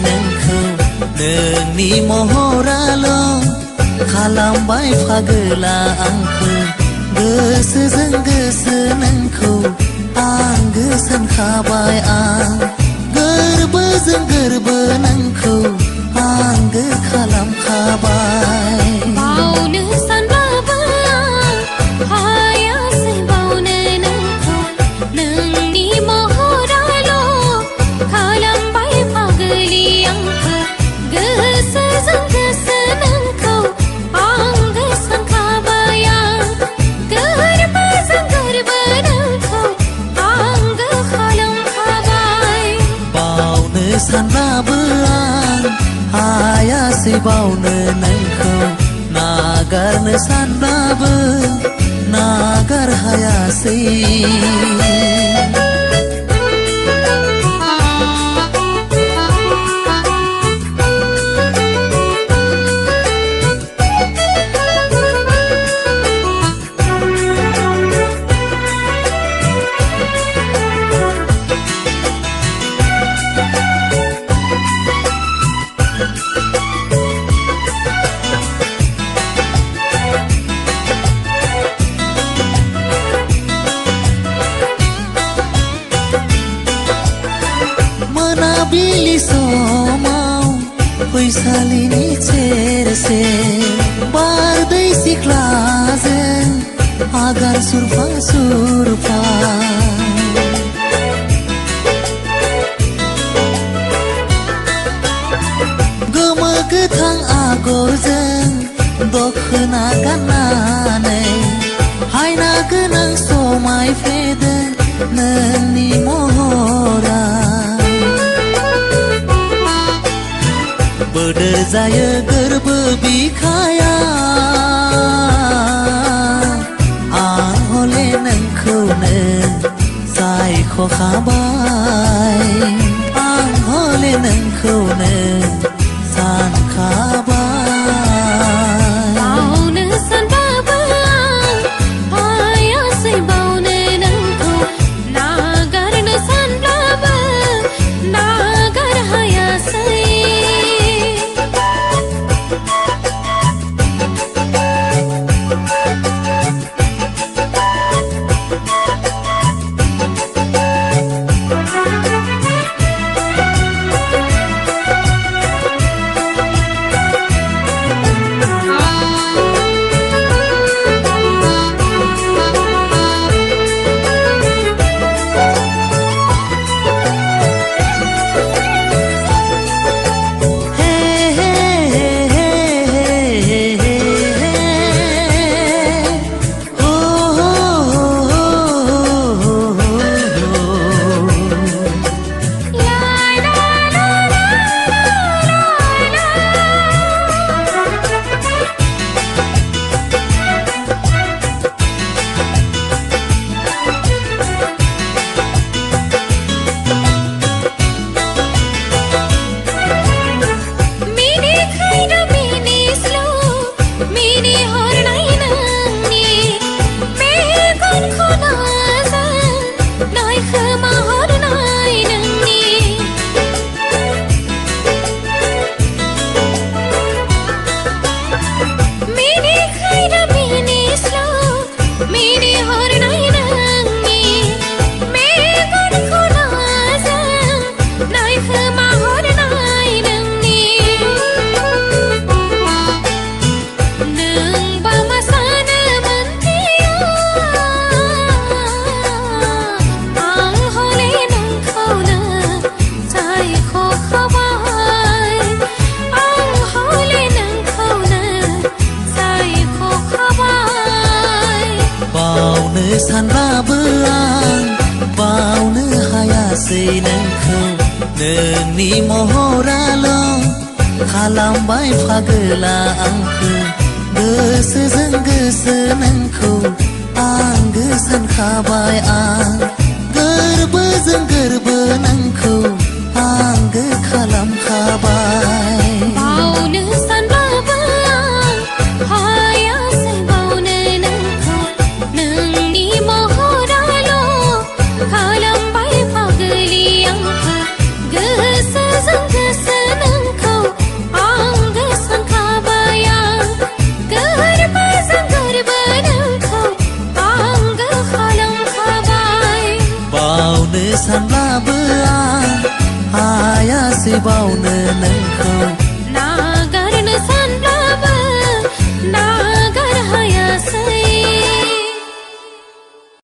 नोंखौ नोंनि महराल' खालामबाय फागोला आंखौ गोसोजों गोसो नोंखौ आंगो सानखाबाय आं गोरबोजों गोरबो नोंखौ आंगो खालामखाबाय बावनो सानबाबो हायासै बावनो नोंखौ नोंनि महराल' खालामबाय फागोलि आंखौ गोसोजों गोसो नोंखौ आंगो सानखाबाय आं गोरबोजों गोरबो नोंखौ आंगो खालामखाबाय बावनो सानबाबो आं हायासै बावनो नोंखौ नागारनो सानबाबो नागार हायासै मोनाबिलि समाव फैसालिनि सेरसे बारदै सिख्लाजों आगान सुरफा सुरफा गोमो गोथां आगरजों दखना गाननानै हायना गोनां समायफ्लेदों नोंनि महरा बोदोर जायो गोरबो बिखाया आं हले नोंखौनो सायख'खाबाय आं हले नोंखौनो सानखाबाय बावनो सानबाबो हायासै बावनो नोंखौ नागारनो सानब्लाबो नागार हायासै सानबाबो आं बावनो हायासै नोंखौ नोंनि महराल' खालामबाय फागोला आंखौ गोसोजों गोसो नोंखौ आंगो सानखाबाय आं गोरबोजों गोरबो नोंखौ आंगो खालामखाबाय बावनो सानबाबो हायासै बावनो नोंखौ नोंनि महराल' खालामबाय फागोलि आंखौ गोसोजों गोसो सानब्लाबो आं हायासै बावनो नों